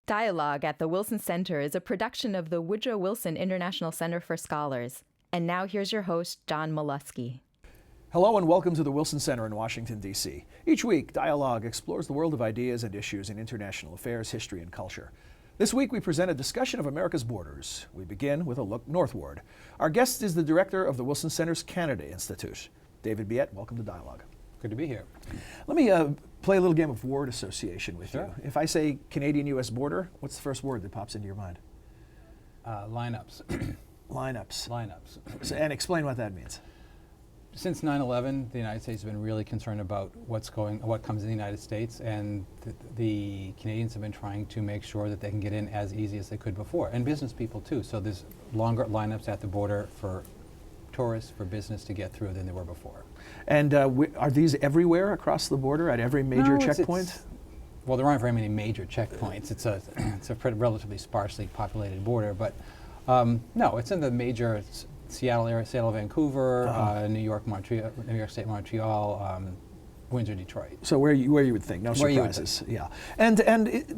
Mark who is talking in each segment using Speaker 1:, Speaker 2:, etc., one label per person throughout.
Speaker 1: Dialogue at the Wilson Center is a production of the Woodrow Wilson International Center for Scholars. And now here's your host, John Molesky.
Speaker 2: Hello and welcome to the Wilson Center in Washington, D.C. Each week, Dialogue explores the world of ideas and issues in international affairs, history, and culture. This week, we present a discussion of America's borders. We begin with a look northward. Our guest is the director of the Wilson Center's Canada Institute. David Biette, welcome to Dialogue.
Speaker 3: Good to be here.
Speaker 2: Let me play a little game of word association with
Speaker 3: Sure.
Speaker 2: you. If I say Canadian-U.S. border, what's the first word that pops into your mind?
Speaker 3: Lineups.
Speaker 2: Lineups.
Speaker 3: Lineups.
Speaker 2: And explain what that means.
Speaker 3: Since 9/11, the United States has been really concerned about what comes in the United States, and the Canadians have been trying to make sure that they can get in as easy as they could before, and business people too. So there's longer lineups at the border for tourists, for business to get through than there were before.
Speaker 2: And are these everywhere across the border at every major checkpoint?
Speaker 3: Well, there aren't very many major checkpoints. It's a relatively sparsely populated border, but no, it's in the major Seattle area, Seattle, Vancouver, New York State, Montreal, Windsor, Detroit.
Speaker 2: So where you would think, no surprises. Yeah. And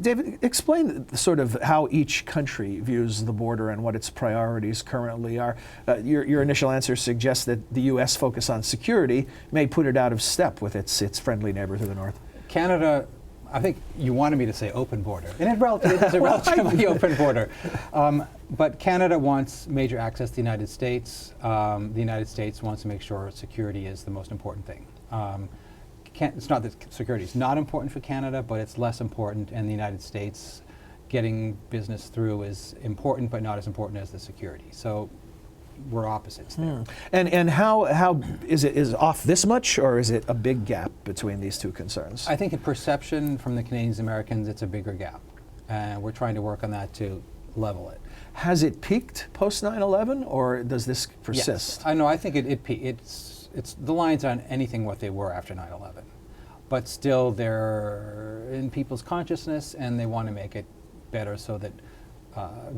Speaker 2: David, explain sort of how each country views the border and what its priorities currently are. Your initial answer suggests that the U.S. focus on security may put it out of step with its friendly neighbor to the north.
Speaker 3: Canada, I think you wanted me to say open border, and it is a relatively open border. But Canada wants major access to the United States. The United States wants to make sure security is the most important thing. It's not that security is not important for Canada, but it's less important, and the United States getting business through is important, but not as important as the security. So we're opposites there.
Speaker 2: And how is it off this much, or is it a big gap between these two concerns?
Speaker 3: I think in perception from the Canadians and Americans, it's a bigger gap, and we're trying to work on that to level it.
Speaker 2: Has it peaked post 9/11, or does this persist?
Speaker 3: Yes. I know. I think it's the lines aren't anything what they were after 9/11, but still they're in people's consciousness, and they want to make it better so that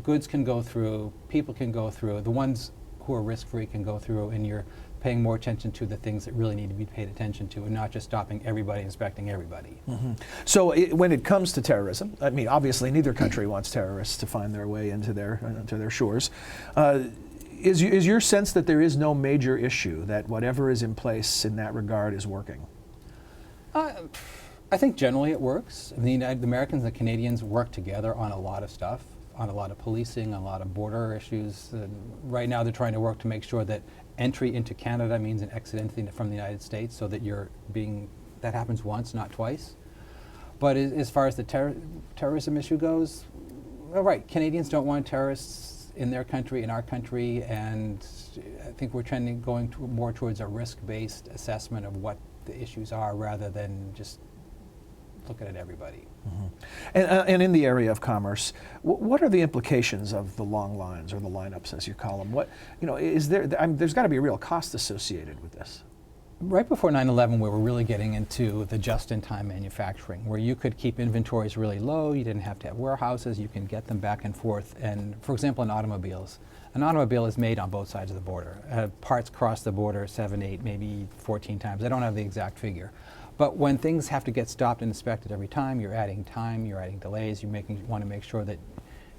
Speaker 3: goods can go through, people can go through, the ones who are risk-free can go through, and you're paying more attention to the things that really need to be paid attention to, and not just stopping everybody, inspecting everybody.
Speaker 2: So when it comes to terrorism, I mean, obviously neither country wants terrorists to find their way into their shores. Is your sense that there is no major issue, that whatever is in place in that regard is working?
Speaker 3: I think generally it works. The Americans and the Canadians work together on a lot of stuff, on a lot of policing, on a lot of border issues. Right now they're trying to work to make sure that entry into Canada means an exit from the United States, so that that happens once, not twice. But as far as the terrorism issue goes, well, right, Canadians don't want terrorists in their country, in our country, and I think we're going more towards a risk-based assessment of what the issues are, rather than just looking at everybody.
Speaker 2: And in the area of commerce, what are the implications of the long lines, or the lineups as you call them? There's got to be a real cost associated with this.
Speaker 3: Right before 9/11, we were really getting into the just-in-time manufacturing, where you could keep inventories really low, you didn't have to have warehouses, you can get them back and forth. And for example, in automobiles, an automobile is made on both sides of the border. Parts cross the border 7, 8, maybe 14 times. I don't have the exact figure. But when things have to get stopped and inspected every time, you're adding time, you're adding delays, you want to make sure that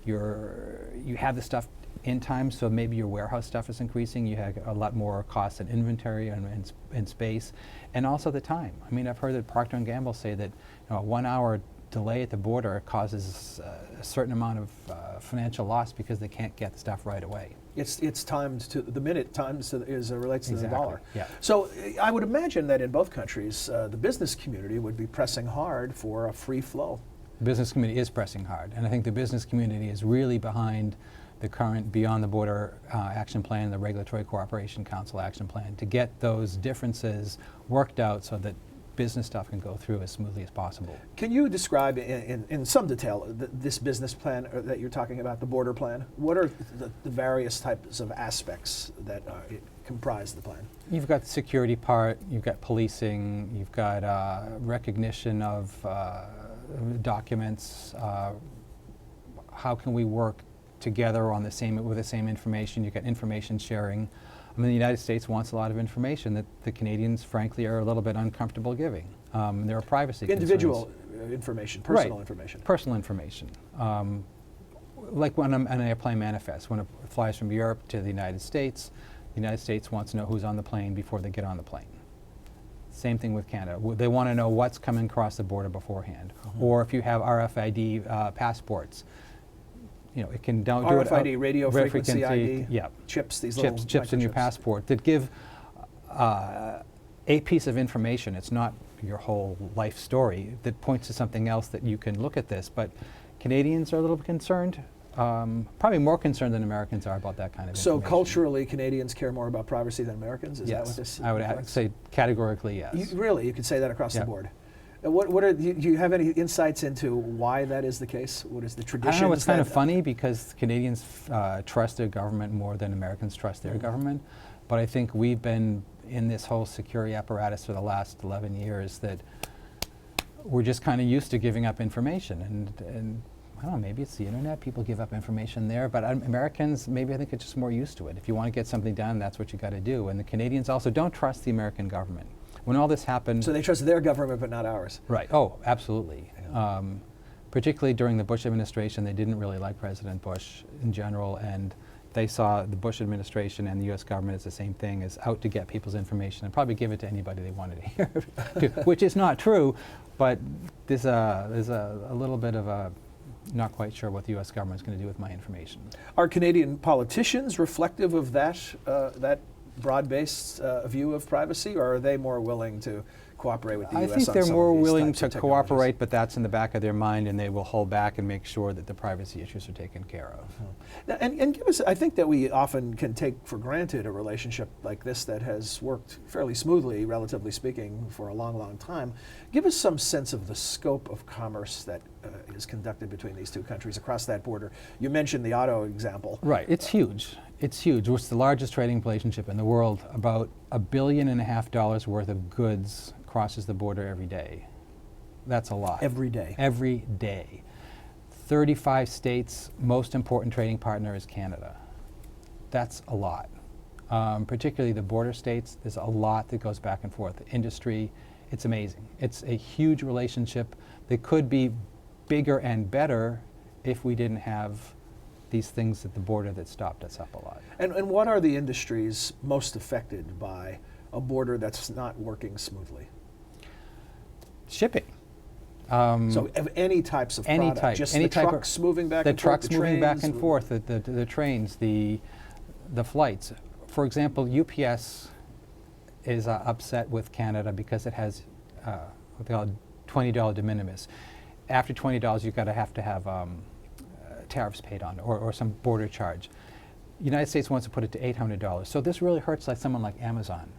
Speaker 3: you have the stuff in time, so maybe your warehouse stuff is increasing, you have a lot more costs in inventory and space, and also the time. I mean, I've heard that Procter & Gamble say that a 1 hour delay at the border causes a certain amount of financial loss because they can't get the stuff right away.
Speaker 2: It's timed to the minute, times relates to the dollar.
Speaker 3: Yeah.
Speaker 2: So I would imagine that in both countries, the business community would be pressing hard for a free flow.
Speaker 3: The business community is pressing hard, and I think the business community is really behind the current Beyond the Border Action Plan, the Regulatory Cooperation Council Action Plan, to get those differences worked out so that business stuff can go through as smoothly as possible.
Speaker 2: Can you describe in some detail this business plan that you're talking about, the border plan? What are the various types of aspects that comprise the plan?
Speaker 3: You've got the security part, you've got policing, you've got recognition of documents, how can we work together on with the same information. You've got information sharing. I mean, the United States wants a lot of information that the Canadians, frankly, are a little bit uncomfortable giving. There are privacy
Speaker 2: individual
Speaker 3: concerns.
Speaker 2: information, personal
Speaker 3: Right.
Speaker 2: information.
Speaker 3: Personal information. Like when an airplane manifests, when it flies from Europe to the United States wants to know who's on the plane before they get on the plane. Same thing with Canada. They want to know what's coming across the border beforehand. Or if you have RFID passports, it can do
Speaker 2: RFID,
Speaker 3: it.
Speaker 2: radio frequency ID,
Speaker 3: yeah.
Speaker 2: chips, these
Speaker 3: Chips in your passport that give a piece of information. It's not your whole life story that points to something else that you can look at this. But Canadians are a little bit concerned, probably more concerned than Americans are about that kind of
Speaker 2: So
Speaker 3: information.
Speaker 2: culturally, Canadians care more about privacy than Americans? Is that what this
Speaker 3: I would
Speaker 2: reflects?
Speaker 3: say categorically yes.
Speaker 2: You could say that across the
Speaker 3: Yeah.
Speaker 2: board. Do you have any insights into why that is the case? What is the tradition?
Speaker 3: I don't know, it's kind of funny because Canadians trust their government more than Americans trust their government. But I think we've been in this whole security apparatus for the last 11 years that we're just kind of used to giving up information. And I don't know, maybe it's the internet, people give up information there, but Americans, maybe I think it's just more used to it. If you want to get something done, that's what you got to do. And the Canadians also don't trust the American government. When all this happened...
Speaker 2: So they trust their government, but not ours.
Speaker 3: Right. Oh, absolutely. Particularly during the Bush administration, they didn't really like President Bush in general, and they saw the Bush administration and the U.S. government as the same thing, as out to get people's information and probably give it to anybody they wanted to hear, which is not true, but there's a little bit of a not quite sure what the U.S. government is going to do with my information.
Speaker 2: Are Canadian politicians reflective of that broad-based view of privacy, or are they more willing to cooperate with the U.S.
Speaker 3: I think
Speaker 2: on
Speaker 3: they're
Speaker 2: some of
Speaker 3: more
Speaker 2: these
Speaker 3: willing
Speaker 2: types
Speaker 3: to
Speaker 2: of technologies?
Speaker 3: cooperate, but that's in the back of their mind, and they will hold back and make sure that the privacy issues are taken care of.
Speaker 2: Now, and give us, I think that we often can take for granted a relationship like this that has worked fairly smoothly, relatively speaking, for a long, long time. Give us some sense of the scope of commerce that is conducted between these two countries across that border. You mentioned the auto example.
Speaker 3: Right, it's huge. It's huge. It's the largest trading relationship in the world. About $1.5 billion worth of goods crosses the border every day. That's a lot.
Speaker 2: Every day.
Speaker 3: Every day. 35 states, most important trading partner is Canada. That's a lot. Particularly the border states, there's a lot that goes back and forth. The industry, it's amazing. It's a huge relationship that could be bigger and better if we didn't have these things at the border that stopped us up a lot.
Speaker 2: And what are the industries most affected by a border that's not working smoothly?
Speaker 3: Shipping.
Speaker 2: So of any types of
Speaker 3: Any
Speaker 2: product,
Speaker 3: type,
Speaker 2: just
Speaker 3: any
Speaker 2: the
Speaker 3: type
Speaker 2: trucks moving back
Speaker 3: the
Speaker 2: and forth,
Speaker 3: trucks moving back and
Speaker 2: trains?
Speaker 3: forth, the trains, the flights. For example, UPS is upset with Canada because it has what they call $20 de minimis. After $20, you've got to have tariffs paid on, or some border charge. The United States wants to put it to $800. So this really hurts like someone like Amazon.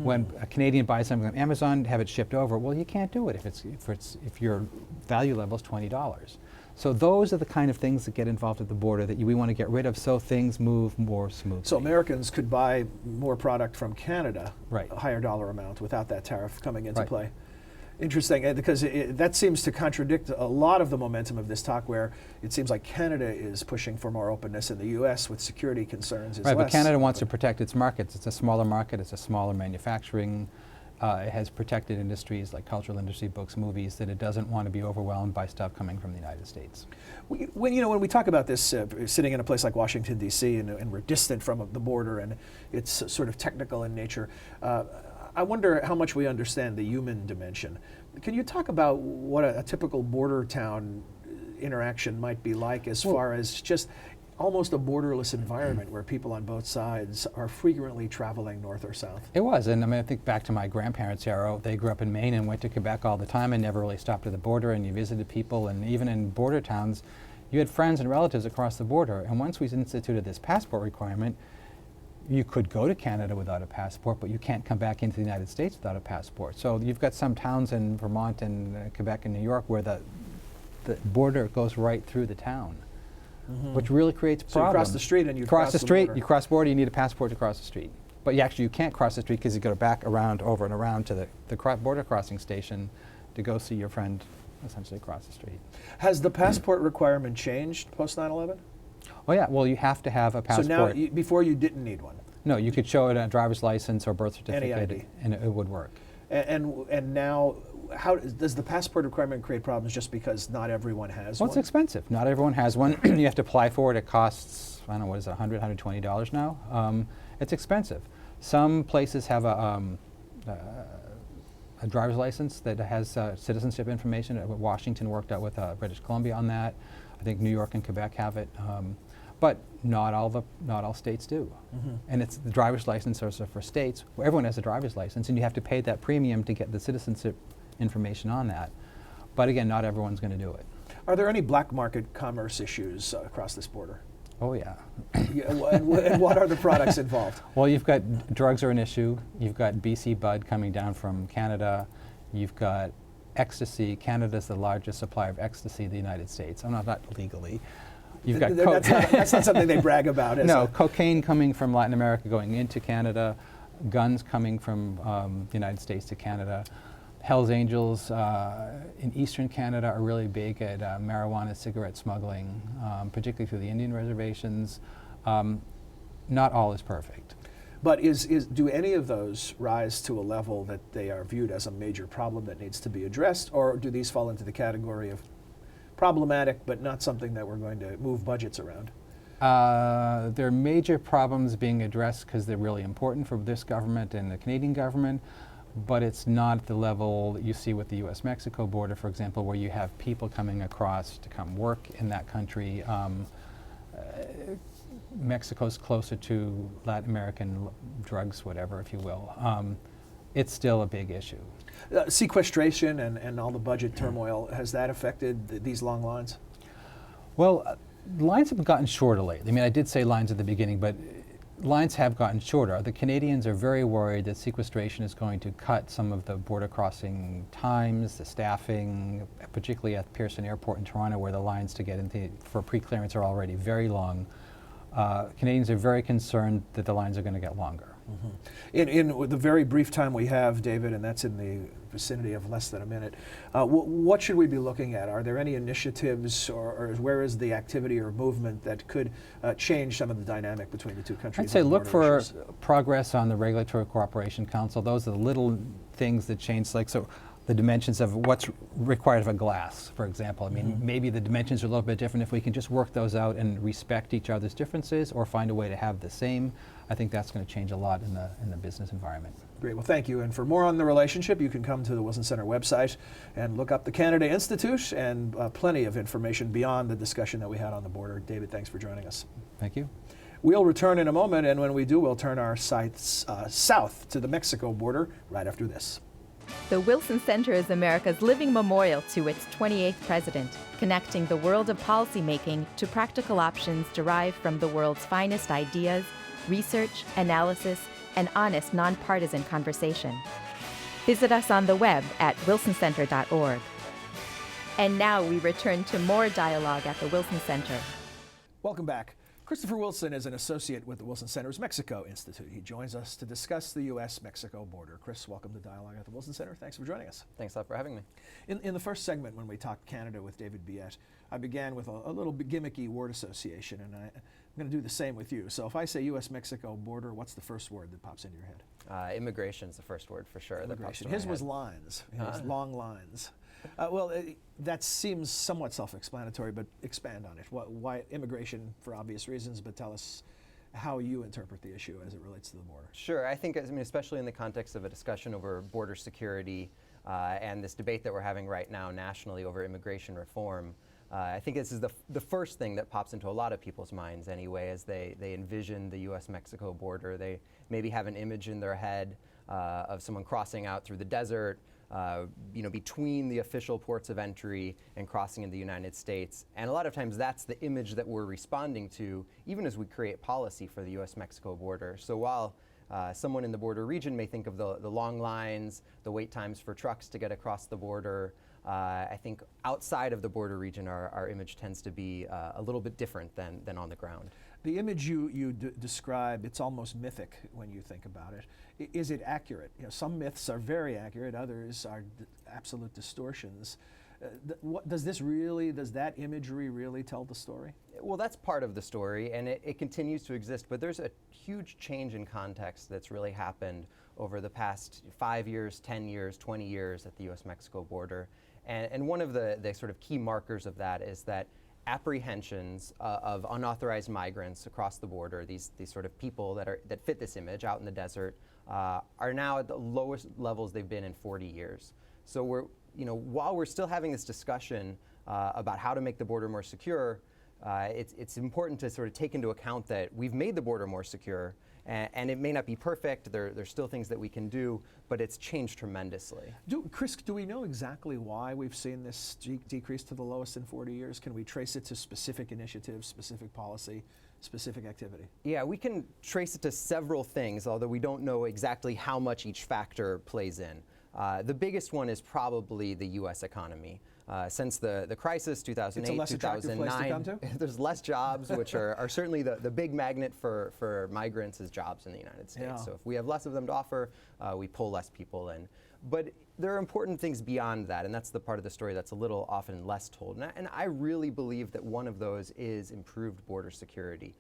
Speaker 3: When a Canadian buys something on Amazon, have it shipped over, well, you can't do it if your value level is $20. So those are the kind of things that get involved at the border that we want to get rid of, so things move more smoothly.
Speaker 2: So Americans could buy more product from Canada,
Speaker 3: Right.
Speaker 2: a higher dollar amount, without that tariff coming into
Speaker 3: Right.
Speaker 2: play. Interesting, because that seems to contradict a lot of the momentum of this talk, where it seems like Canada is pushing for more openness, and the U.S. with security concerns is
Speaker 3: Right, but
Speaker 2: less
Speaker 3: Canada wants to
Speaker 2: open.
Speaker 3: protect its markets. It's a smaller market, it's a smaller manufacturing. It has protected industries like cultural industry, books, movies, that it doesn't want to be overwhelmed by stuff coming from the United States.
Speaker 2: When we talk about this, sitting in a place like Washington, D.C., and we're distant from the border, and it's sort of technical in nature, I wonder how much we understand the human dimension. Can you talk about what a typical border town interaction might be like, as far as just almost a borderless environment where people on both sides are frequently traveling north or south?
Speaker 3: It was, and I mean, I think back to my grandparents' era. They grew up in Maine and went to Quebec all the time and never really stopped at the border, and you visited people, and even in border towns, you had friends and relatives across the border. And once we instituted this passport requirement, you could go to Canada without a passport, but you can't come back into the United States without a passport. So you've got some towns in Vermont and Quebec and New York where the border goes right through the town, which really creates problems.
Speaker 2: So you cross the street and you
Speaker 3: cross the street,
Speaker 2: border.
Speaker 3: you cross the border, you need a passport to cross the street. But you can't cross the street because you go back around, over and around to the border crossing station to go see your friend essentially across the street.
Speaker 2: Has the passport requirement changed post 9/11?
Speaker 3: Oh yeah, well you have to have a passport.
Speaker 2: So now, before you didn't need one?
Speaker 3: No, you could show it a driver's license or birth certificate,
Speaker 2: ID.
Speaker 3: and it would work.
Speaker 2: And now, how does the passport requirement create problems just because not everyone has
Speaker 3: Well,
Speaker 2: one?
Speaker 3: it's expensive. Not everyone has one. You have to apply for it. It costs, I don't know, what is it, $100, $120 now? It's expensive. Some places have a driver's license that has citizenship information. Washington worked out with British Columbia on that. I think New York and Quebec have it. But not all states do. And it's the driver's license are for states. Everyone has a driver's license, and you have to pay that premium to get the citizenship information on that. But again, not everyone's going to do it.
Speaker 2: Are there any black market commerce issues across this border?
Speaker 3: Oh yeah.
Speaker 2: And what are the products involved?
Speaker 3: Well, you've got drugs are an issue. You've got BC bud coming down from Canada. You've got ecstasy. Canada's the largest supplier of ecstasy in the United States. not legally. You've got
Speaker 2: that's not something they brag about, is
Speaker 3: no,
Speaker 2: it?
Speaker 3: cocaine coming from Latin America going into Canada, guns coming from the United States to Canada. Hells Angels in eastern Canada are really big at marijuana, cigarette smuggling, particularly through the Indian reservations. Not all is perfect.
Speaker 2: But do any of those rise to a level that they are viewed as a major problem that needs to be addressed, or do these fall into the category of problematic but not something that we're going to move budgets around?
Speaker 3: There are major problems being addressed because they're really important for this government and the Canadian government, but it's not at the level that you see with the U.S.-Mexico border, for example, where you have people coming across to come work in that country. Mexico's closer to Latin American drugs, whatever, if you will. It's still a big issue.
Speaker 2: Sequestration and all the budget turmoil, has that affected these long lines?
Speaker 3: Well, lines have gotten shorter lately. I mean, I did say lines at the beginning, but lines have gotten shorter. The Canadians are very worried that sequestration is going to cut some of the border crossing times, the staffing, particularly at Pearson Airport in Toronto, where the lines to get into for pre-clearance are already very long. Canadians are very concerned that the lines are going to get longer.
Speaker 2: In the very brief time we have, David, and that's in the vicinity of less than a minute, what should we be looking at? Are there any initiatives or where is the activity or movement that could change some of the dynamic between the two countries?
Speaker 3: I'd say look for
Speaker 2: issues?
Speaker 3: progress on the Regulatory Cooperation Council. Those are the little things that change, like so the dimensions of what's required of a glass, for example. I mean, maybe the dimensions are a little bit different. If we can just work those out and respect each other's differences or find a way to have the same, I think that's going to change a lot in the business environment.
Speaker 2: Great, well thank you. And for more on the relationship, you can come to the Wilson Center website and look up the Canada Institute and plenty of information beyond the discussion that we had on the border. David, thanks for joining us.
Speaker 3: Thank you.
Speaker 2: We'll return in a moment, and when we do, we'll turn our sights south to the Mexico border right after this.
Speaker 1: The Wilson Center is America's living memorial to its 28th president, connecting the world of policymaking to practical options derived from the world's finest ideas, research, analysis, and honest, nonpartisan conversation. Visit us on the web at wilsoncenter.org. And now we return to more dialogue at the Wilson Center.
Speaker 2: Welcome back. Christopher Wilson is an associate with the Wilson Center's Mexico Institute. He joins us to discuss the U.S.-Mexico border. Chris, welcome to Dialogue at the Wilson Center. Thanks for joining us.
Speaker 4: Thanks a lot for having me.
Speaker 2: In the first segment, when we talked Canada with David Biette, I began with a little gimmicky word association, and I'm going to do the same with you. So if I say U.S.-Mexico border, what's the first word that pops into your head?
Speaker 4: Immigration's the first word for sure.
Speaker 2: Immigration. His was lines. His long lines. That seems somewhat self-explanatory, but expand on it. Why immigration for obvious reasons, but tell us how you interpret the issue as it relates to the border.
Speaker 4: Sure, I think, especially in the context of a discussion over border security and this debate that we're having right now nationally over immigration reform, I think this is the first thing that pops into a lot of people's minds anyway as they envision the U.S.-Mexico border. They maybe have an image in their head of someone crossing out through the desert, between the official ports of entry and crossing into the United States. And a lot of times that's the image that we're responding to, even as we create policy for the U.S.-Mexico border. So while someone in the border region may think of the long lines, the wait times for trucks to get across the border, I think outside of the border region, our image tends to be a little bit different than on the ground.
Speaker 2: The image you describe, it's almost mythic when you think about it. Is it accurate? Some myths are very accurate, others are absolute distortions. Does that imagery really tell the story?
Speaker 4: Well, that's part of the story, and it continues to exist, but there's a huge change in context that's really happened over the past 5 years, 10 years, 20 years at the US-Mexico border. And one of the sort of key markers of that is that apprehensions of unauthorized migrants across the border, these sort of people that fit this image out in the desert, are now at the lowest levels they've been in 40 years. So while we're still having this discussion about how to make the border more secure, it's important to sort of take into account that we've made the border more secure, and it may not be perfect. There's still things that we can do, but it's changed tremendously.
Speaker 2: Chris, do we know exactly why we've seen this decrease to the lowest in 40 years? Can we trace it to specific initiatives, specific policy, specific activity?
Speaker 4: Yeah, we can trace it to several things, although we don't know exactly how much each factor plays in. The biggest one is probably the U.S. economy. Since the crisis, 2008,
Speaker 2: it's a less
Speaker 4: 2009,
Speaker 2: attractive place to come to?
Speaker 4: there's less jobs, which are certainly the big magnet for migrants is jobs in the United States.
Speaker 2: Yeah.
Speaker 4: So if we have less of them to offer, we pull less people in. But there are important things beyond that, and that's the part of the story that's a little often less told. And I really believe that one of those is improved border security.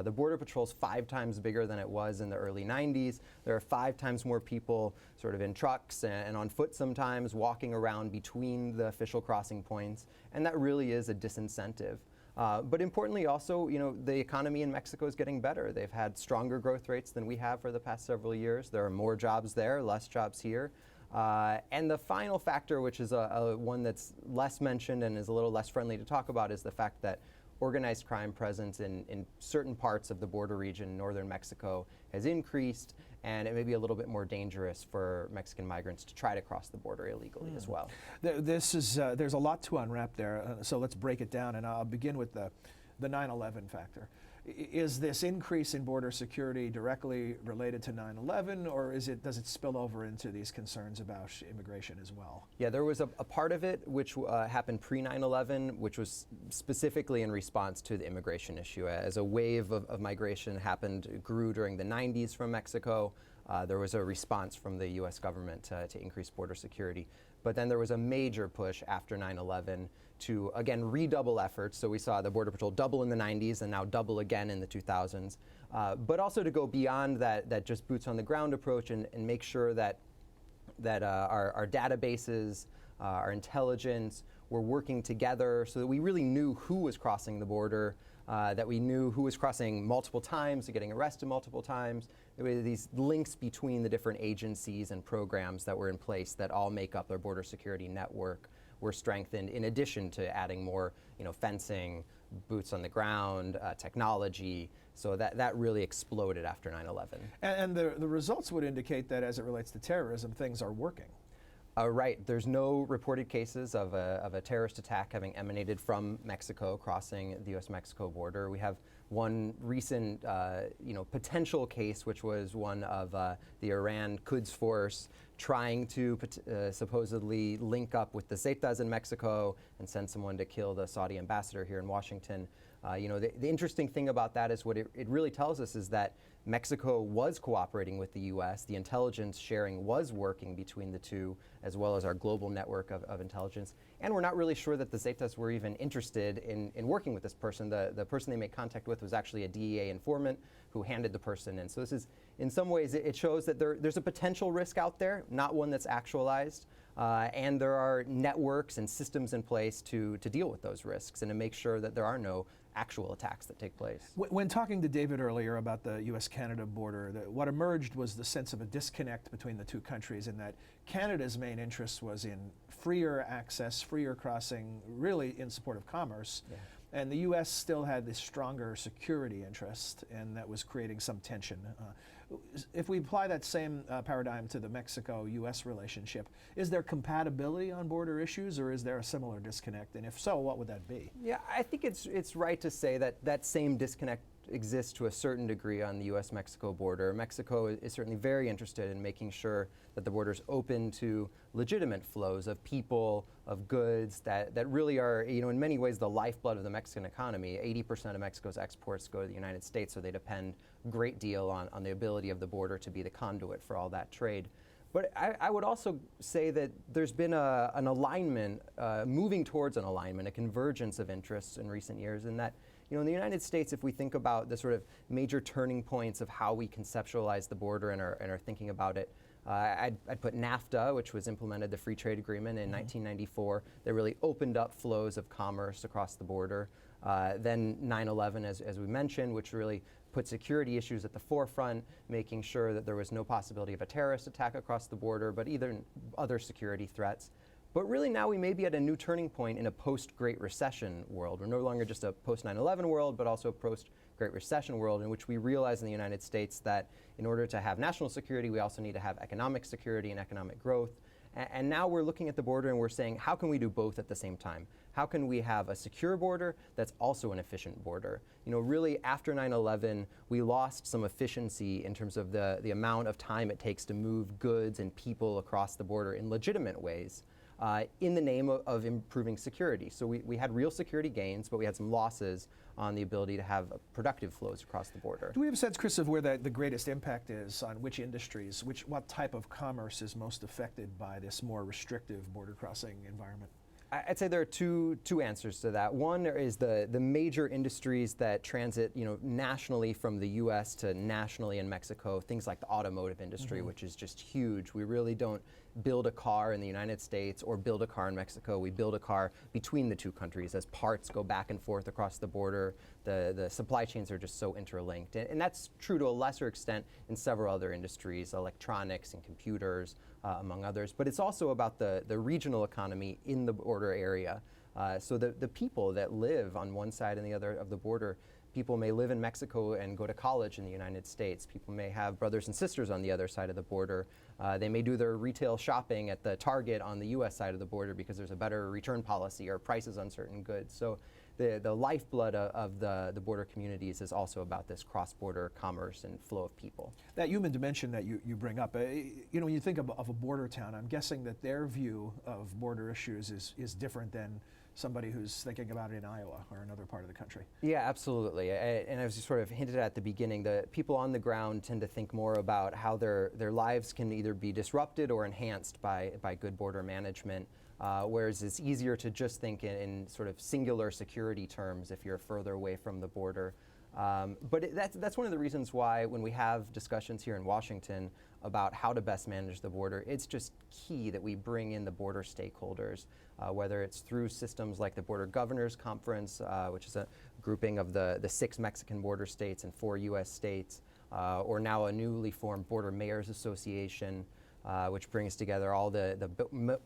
Speaker 4: The Border Patrol's 5 times bigger than it was in the early 90s. There are 5 times more people sort of in trucks and on foot sometimes walking around between the official crossing points, and that really is a disincentive. But importantly also, the economy in Mexico is getting better. They've had stronger growth rates than we have for the past several years. There are more jobs there, less jobs here. And the final factor, which is one that's less mentioned and is a little less friendly to talk about, is the fact that organized crime presence in certain parts of the border region in northern Mexico has increased, and it may be a little bit more dangerous for Mexican migrants to try to cross the border illegally as well.
Speaker 2: There's a lot to unwrap there, so let's break it down, and I'll begin with the 9/11 factor. Is this increase in border security directly related to 9/11, or does it spill over into these concerns about immigration as well?
Speaker 4: Yeah, there was a part of it which happened pre-9/11, which was specifically in response to the immigration issue. As a wave of migration grew during the 90s from Mexico, there was a response from the U.S. government to increase border security. But then there was a major push after 9/11 to, again, redouble efforts. So we saw the Border Patrol double in the 90s and now double again in the 2000s. But also to go beyond that just boots on the ground approach and make sure that our databases, our intelligence were working together so that we really knew who was crossing the border, that we knew who was crossing multiple times, getting arrested multiple times. There were these links between the different agencies and programs that were in place that all make up their border security network were strengthened, in addition to adding more fencing, boots on the ground, technology. So that really exploded after 9/11.
Speaker 2: And the results would indicate that as it relates to terrorism, things are working.
Speaker 4: Right. There's no reported cases of a terrorist attack having emanated from Mexico crossing the U.S.-Mexico border. We have one recent potential case, which was one of the Iran Quds Force trying to supposedly link up with the Zetas in Mexico and send someone to kill the Saudi ambassador here in Washington. The interesting thing about that is what it really tells us is that Mexico was cooperating with the U.S. The intelligence sharing was working between the two, as well as our global network of intelligence. And we're not really sure that the Zetas were even interested in working with this person. The person they made contact with was actually a DEA informant who handed the person in. So this is, in some ways, it shows that there's a potential risk out there, not one that's actualized. And there are networks and systems in place to deal with those risks and to make sure that there are no actual attacks that take place.
Speaker 2: When talking to David earlier about the U.S.-Canada border, what emerged was the sense of a disconnect between the two countries, in that Canada's main interest was in freer access, freer crossing, really in support of commerce. Yeah. And the U.S. still had this stronger security interest, and that was creating some tension. If we apply that same paradigm to the Mexico-U.S. relationship, is there compatibility on border issues, or is there a similar disconnect? And if so, what would that be?
Speaker 4: Yeah, I think it's right to say that same disconnect exists to a certain degree on the U.S.-Mexico border. Mexico is certainly very interested in making sure that the border is open to legitimate flows of people, of goods that really are, in many ways, the lifeblood of the Mexican economy. 80% of Mexico's exports go to the United States, so they depend a great deal on the ability of the border to be the conduit for all that trade. But I would also say that there's been an alignment, moving towards an alignment, a convergence of interests in recent years, in that in the United States, if we think about the sort of major turning points of how we conceptualize the border and are thinking about it, I'd put NAFTA, which was implemented, the free trade agreement in 1994, that really opened up flows of commerce across the border. Then 9/11, as we mentioned, which really put security issues at the forefront, making sure that there was no possibility of a terrorist attack across the border, but either other security threats. But really now we may be at a new turning point in a post-Great Recession world. We're no longer just a post-9/11 world, but also a post-Great Recession world in which we realize in the United States that in order to have national security, we also need to have economic security and economic growth. And now we're looking at the border and we're saying, how can we do both at the same time? How can we have a secure border that's also an efficient border? Really after 9/11, we lost some efficiency in terms of the amount of time it takes to move goods and people across the border in legitimate ways. In the name of improving security. So we had real security gains, but we had some losses on the ability to have productive flows across the border.
Speaker 2: Do we have a sense, Chris, of where the greatest impact is on which industries, what type of commerce is most affected by this more restrictive border crossing environment?
Speaker 4: I'd say there are two answers to that. One is the major industries that transit, nationally from the U.S. to nationally in Mexico. Things like the automotive industry, which is just huge. We really don't build a car in the United States or build a car in Mexico. We build a car between the two countries as parts go back and forth across the border. The supply chains are just so interlinked, and that's true to a lesser extent in several other industries, electronics and computers, among others. But it's also about the regional economy in the border area. So the people that live on one side and the other of the border, people may live in Mexico and go to college in the United States. People may have brothers and sisters on the other side of the border. They may do their retail shopping at the Target on the U.S. side of the border because there's a better return policy or prices on certain goods. So the lifeblood of the border communities is also about this cross-border commerce and flow of people.
Speaker 2: That human dimension that you bring up, when you think of a border town, I'm guessing that their view of border issues is different than somebody who's thinking about it in Iowa or another part of the country.
Speaker 4: Yeah, absolutely. And as you sort of hinted at the beginning, the people on the ground tend to think more about how their lives can either be disrupted or enhanced by good border management. Whereas it's easier to just think in sort of singular security terms if you're further away from the border. But that's one of the reasons why when we have discussions here in Washington about how to best manage the border, it's just key that we bring in the border stakeholders, whether it's through systems like the Border Governors Conference, which is a grouping of the 6 Mexican border states and 4 U.S. states, or now a newly formed Border Mayors Association, which brings together all the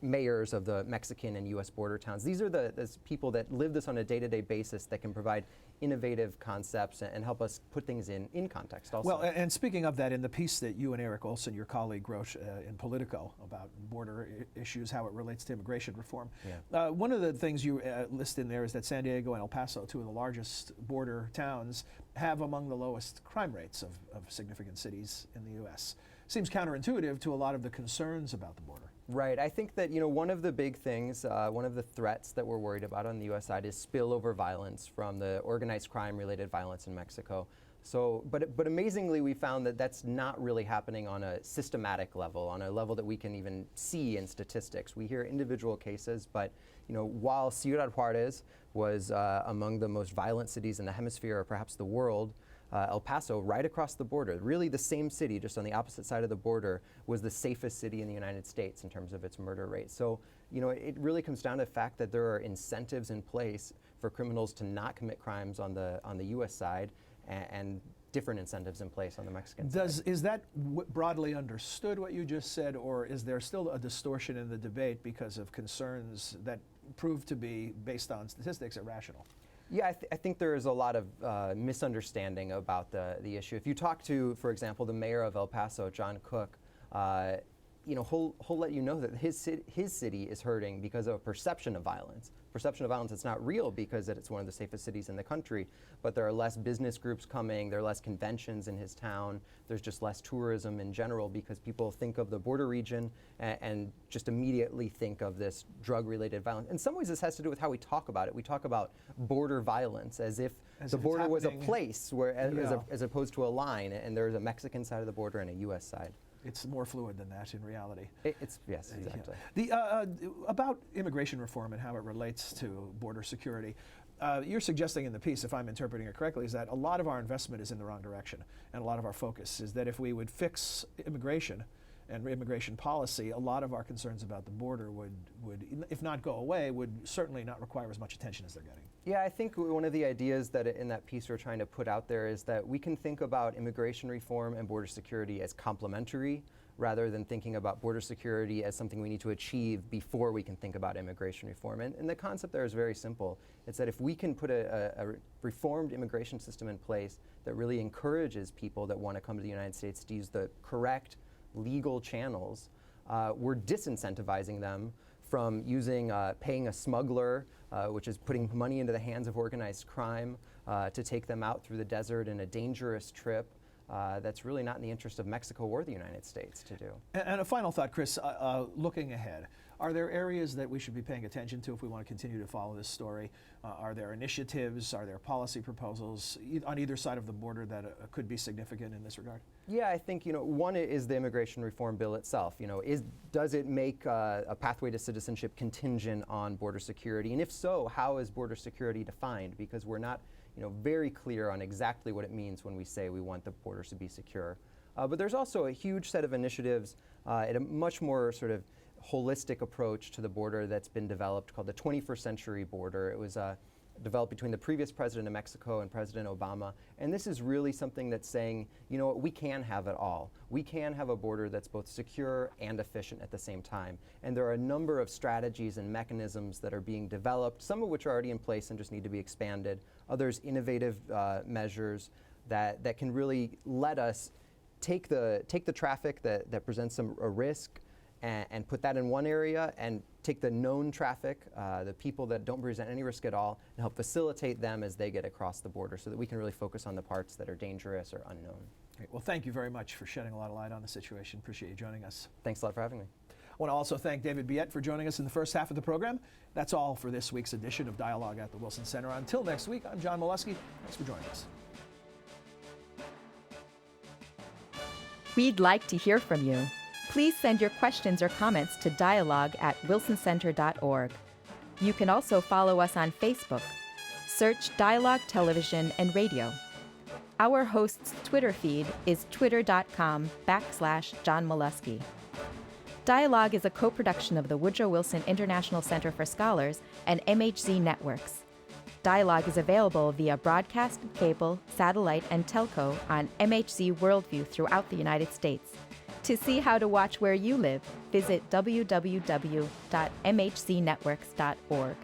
Speaker 4: mayors of the Mexican and U.S. border towns. These are the people that live this on a day-to-day basis that can provide innovative concepts and help us put things in context also.
Speaker 2: Well, and speaking of that, in the piece that you and Eric Olson, your colleague, wrote in Politico about border issues, how it relates to immigration reform, one of the things you list in there is that San Diego and El Paso, 2 of the largest border towns, have among the lowest crime rates of significant cities in the U.S. Seems counterintuitive to a lot of the concerns about the border.
Speaker 4: Right. I think that one of the big things, one of the threats that we're worried about on the U.S. side is spillover violence from the organized crime-related violence in Mexico. So, but amazingly, we found that that's not really happening on a systematic level, on a level that we can even see in statistics. We hear individual cases, but while Ciudad Juarez was among the most violent cities in the hemisphere, or perhaps the world, El Paso, right across the border, really the same city, just on the opposite side of the border, was the safest city in the United States in terms of its murder rate. So, it really comes down to the fact that there are incentives in place for criminals to not commit crimes on the U.S. side, and different incentives in place on the Mexican side.
Speaker 2: Is that broadly understood, what you just said, or is there still a distortion in the debate because of concerns that prove to be, based on statistics, irrational?
Speaker 4: Yeah, I think there is a lot of misunderstanding about the issue. If you talk to, for example, the mayor of El Paso, John Cook, he'll let you know that his city is hurting because of a perception of violence. Perception of violence that's not real because it's one of the safest cities in the country, but there are less business groups coming, there are less conventions in his town, there's just less tourism in general because people think of the border region and just immediately think of this drug-related violence. In some ways this has to do with how we talk about it. We talk about border violence as if the border was a place where, as opposed to a line, and there's a Mexican side of the border and a U.S. side.
Speaker 2: It's more fluid than that in reality.
Speaker 4: Yes, exactly.
Speaker 2: About immigration reform and how it relates to border security, you're suggesting in the piece, if I'm interpreting it correctly, is that a lot of our investment is in the wrong direction, and a lot of our focus is that if we would fix immigration and immigration policy, a lot of our concerns about the border would, if not go away, would certainly not require as much attention as they're getting.
Speaker 4: Yeah, I think one of the ideas that in that piece we're trying to put out there is that we can think about immigration reform and border security as complementary, rather than thinking about border security as something we need to achieve before we can think about immigration reform. And the concept there is very simple. It's that if we can put a reformed immigration system in place that really encourages people that want to come to the United States to use the correct legal channels, we're disincentivizing them from using paying a smuggler, which is putting money into the hands of organized crime, to take them out through the desert in a dangerous trip that's really not in the interest of Mexico or the United States to do.
Speaker 2: And a final thought, Chris, looking ahead, are there areas that we should be paying attention to if we want to continue to follow this story? Are there initiatives, are there policy proposals on either side of the border that could be significant in this regard?
Speaker 4: Yeah, I think, one is the immigration reform bill itself. Does it make a pathway to citizenship contingent on border security? And if so, how is border security defined? Because we're not very clear on exactly what it means when we say we want the borders to be secure. But there's also a huge set of initiatives at a much more sort of holistic approach to the border that's been developed called the 21st Century Border. It was developed between the previous president of Mexico and President Obama. And this is really something that's saying, we can have it all. We can have a border that's both secure and efficient at the same time. And there are a number of strategies and mechanisms that are being developed, some of which are already in place and just need to be expanded. Others, innovative measures that can really let us take the traffic that presents a risk and put that in one area, and take the known traffic, the people that don't present any risk at all, and help facilitate them as they get across the border so that we can really focus on the parts that are dangerous or unknown.
Speaker 2: Great. Well, thank you very much for shedding a lot of light on the situation. Appreciate you joining us.
Speaker 4: Thanks a lot for having me.
Speaker 2: I want to also thank David Biette for joining us in the first half of the program. That's all for this week's edition of Dialogue at the Wilson Center. Until next week, I'm John Molesky. Thanks for joining us.
Speaker 1: We'd like to hear from you. Please send your questions or comments to dialogue@wilsoncenter.org. You can also follow us on Facebook. Search Dialogue Television and Radio. Our host's Twitter feed is twitter.com/John Molesky. Dialogue is a co-production of the Woodrow Wilson International Center for Scholars and MHZ Networks. Dialogue is available via broadcast, cable, satellite, and telco on MHZ Worldview throughout the United States. To see how to watch where you live, visit www.mhznetworks.org.